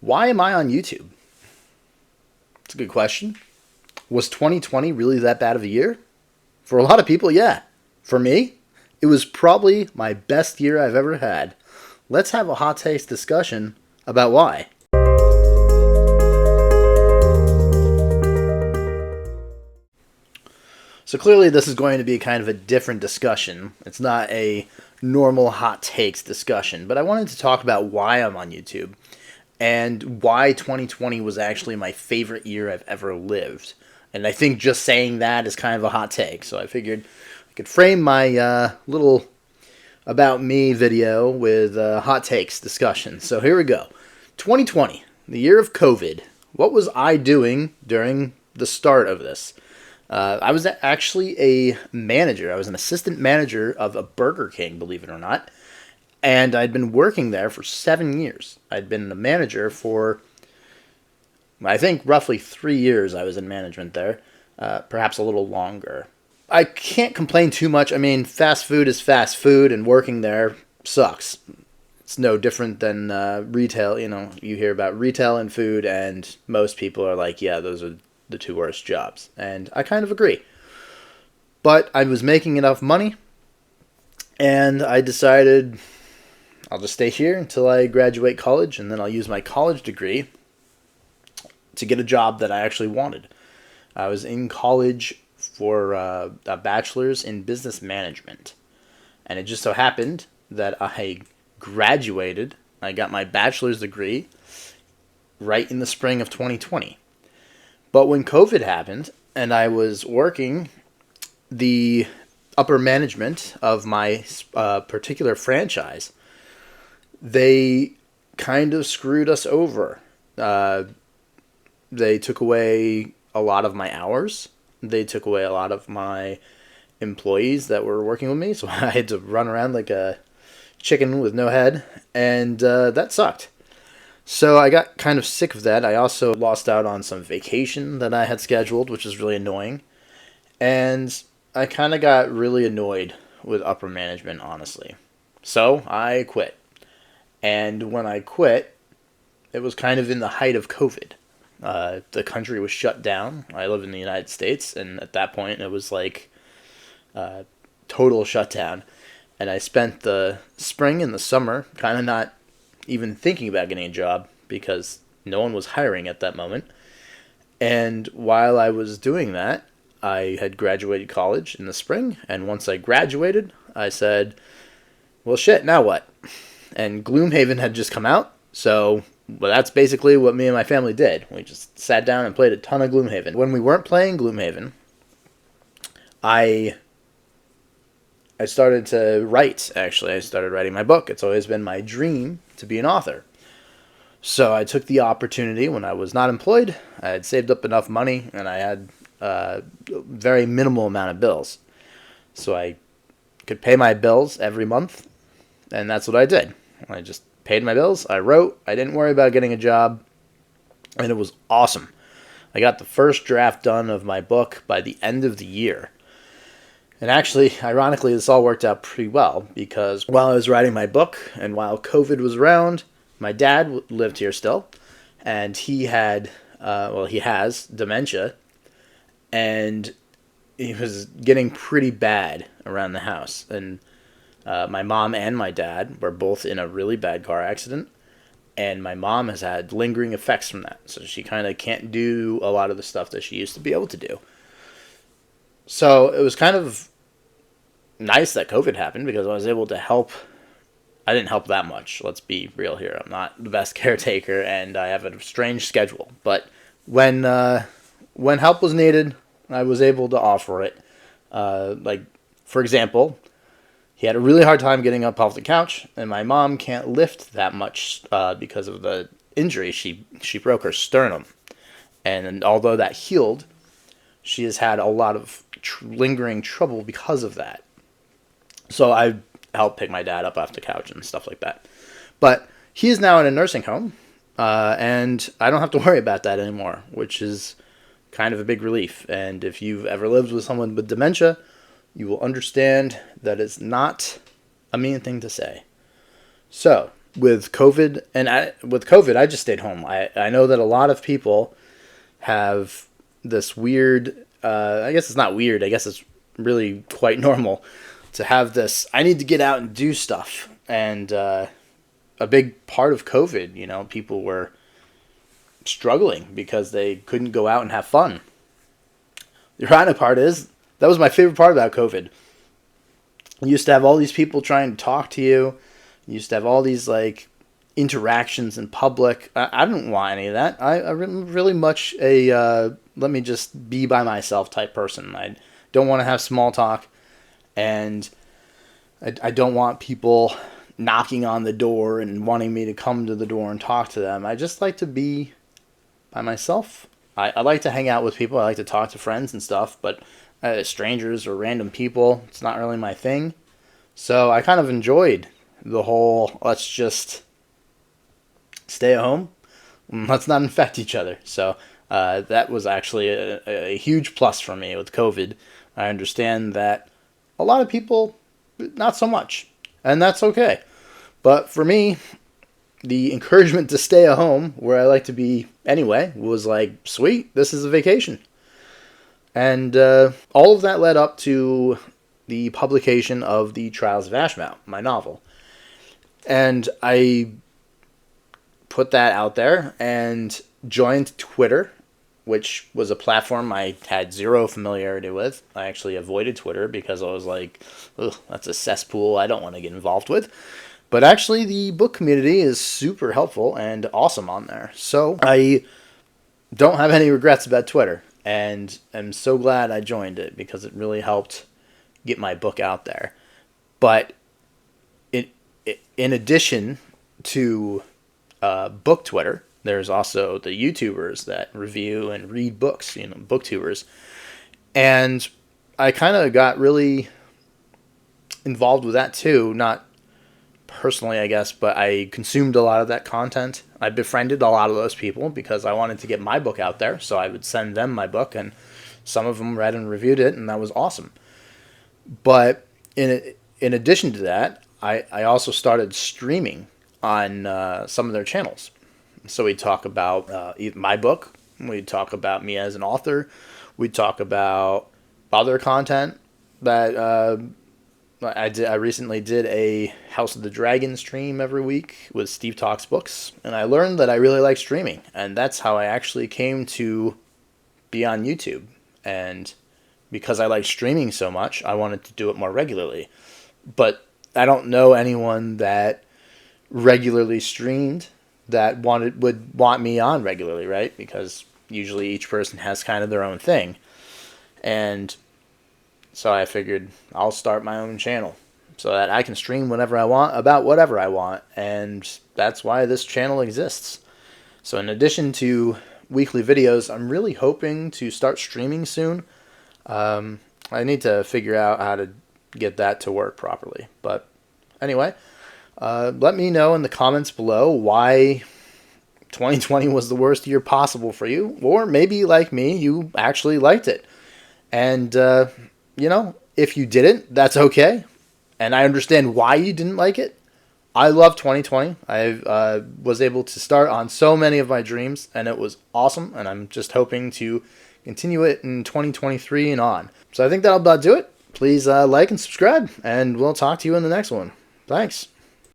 Why am I on YouTube? It's a good question. Was 2020 really that bad of a year? For a lot of people, yeah. For me, it was probably my best year I've ever had. Let's have a hot takes discussion about why. So clearly this is going to be kind of a different discussion. It's not a normal hot takes discussion, but I wanted to talk about why I'm on YouTube and why 2020 was actually my favorite year I've ever lived. And I think just saying that is kind of a hot take, so I figured I could frame my little about me video with hot takes discussion. So here we go. 2020, the year of COVID. What was I doing during the start of this? I was actually a manager. I was an assistant manager of a Burger King, believe it or not. And I'd been working there for 7 years. I'd been a manager for, I think, roughly 3 years I was in management there. Perhaps a little longer. I can't complain too much. I mean, fast food is fast food, and working there sucks. It's no different than retail. You know, you hear about retail and food, and most people are like, yeah, those are the two worst jobs. And I kind of agree. But I was making enough money, and I decided I'll just stay here until I graduate college, and then I'll use my college degree to get a job that I actually wanted. I was in college for a bachelor's in business management. And it just so happened that I graduated. I got my bachelor's degree right in the spring of 2020. But when COVID happened and I was working the upper management of my particular franchise, they kind of screwed us over. They took away a lot of my hours. They took away a lot of my employees that were working with me, so I had to run around like a chicken with no head, and that sucked. So I got kind of sick of that. I also lost out on some vacation that I had scheduled, which was really annoying. And I kind of got really annoyed with upper management, honestly. So I quit. And when I quit, it was kind of in the height of COVID. The country was shut down. I live in the United States, and at that point it was like total shutdown. And I spent the spring and the summer kind of not even thinking about getting a job because no one was hiring at that moment. And while I was doing that, I had graduated college in the spring, and once I graduated, I said, well, shit, now what? And Gloomhaven had just come out, so that's basically what me and my family did. We just sat down and played a ton of Gloomhaven. When we weren't playing Gloomhaven, I started to write, actually. I started writing my book. It's always been my dream to be an author. So I took the opportunity when I was not employed. I had saved up enough money, and I had a very minimal amount of bills. So I could pay my bills every month, and that's what I did. I just paid my bills. I wrote. I didn't worry about getting a job, and it was awesome. I got the first draft done of my book by the end of the year. And actually, ironically, this all worked out pretty well because while I was writing my book and while COVID was around, my dad lived here still, and he had, he has dementia, and he was getting pretty bad around the house. And my mom and my dad were both in a really bad car accident, and my mom has had lingering effects from that. So she kind of can't do a lot of the stuff that she used to be able to do. So it was kind of nice that COVID happened because I was able to help. I didn't help that much. Let's be real here. I'm not the best caretaker, and I have a strange schedule. But when help was needed, I was able to offer it. Like, for example, he had a really hard time getting up off the couch, and my mom can't lift that much because of the injury. She broke her sternum, and although that healed, she has had a lot of lingering trouble because of that. So I helped pick my dad up off the couch and stuff like that. But he is now in a nursing home, and I don't have to worry about that anymore, which is kind of a big relief. And if you've ever lived with someone with dementia, you will understand that it's not a mean thing to say. So, with COVID, with COVID, I just stayed home. I know that a lot of people have this weird, I guess it's not weird, I guess it's really quite normal to have this, I need to get out and do stuff. And a big part of COVID, people were struggling because they couldn't go out and have fun. The ironic part is, that was my favorite part about COVID. You used to have all these people trying to talk to you. You used to have all these like interactions in public. I didn't want any of that. I'm really much a let me just be by myself type person. I don't want to have small talk, and I don't want people knocking on the door and wanting me to come to the door and talk to them. I just like to be by myself. I like to hang out with people. I like to talk to friends and stuff, but strangers or random people, it's not really my thing. So I kind of enjoyed the whole, let's just stay at home, let's not infect each other. So that was actually a huge plus for me with COVID. I understand that a lot of people, not so much, and that's okay. But for me, the encouragement to stay at home, where I like to be anyway, was like, sweet, this is a vacation. And all of that led up to the publication of The Trials of Ashmount, my novel. And I put that out there and joined Twitter, which was a platform I had zero familiarity with. I actually avoided Twitter because I was like, ugh, that's a cesspool I don't want to get involved with. But actually, the book community is super helpful and awesome on there. So I don't have any regrets about Twitter. And I'm so glad I joined it because it really helped get my book out there. But in addition to book Twitter, there's also the YouTubers that review and read books, booktubers. And I kind of got really involved with that too, not personally, I guess, but I consumed a lot of that content. I befriended a lot of those people because I wanted to get my book out there, so I would send them my book, and some of them read and reviewed it, and that was awesome. But in addition to that, I also started streaming on some of their channels. So we'd talk about my book, we'd talk about me as an author, we'd talk about other content that I recently did a House of the Dragon stream every week with Steve Talks Books, and I learned that I really like streaming, and that's how I actually came to be on YouTube. And because I like streaming so much, I wanted to do it more regularly. But I don't know anyone that regularly streamed that would want me on regularly, right? Because usually each person has kind of their own thing. And so I figured I'll start my own channel so that I can stream whenever I want about whatever I want. And that's why this channel exists. So in addition to weekly videos, I'm really hoping to start streaming soon. I need to figure out how to get that to work properly. But anyway, let me know in the comments below why 2020 was the worst year possible for you. Or maybe, like me, you actually liked it. And if you didn't, that's okay. And I understand why you didn't like it. I love 2020. I was able to start on so many of my dreams, and it was awesome. And I'm just hoping to continue it in 2023 and on. So I think that'll about do it. Please like and subscribe, and we'll talk to you in the next one. Thanks.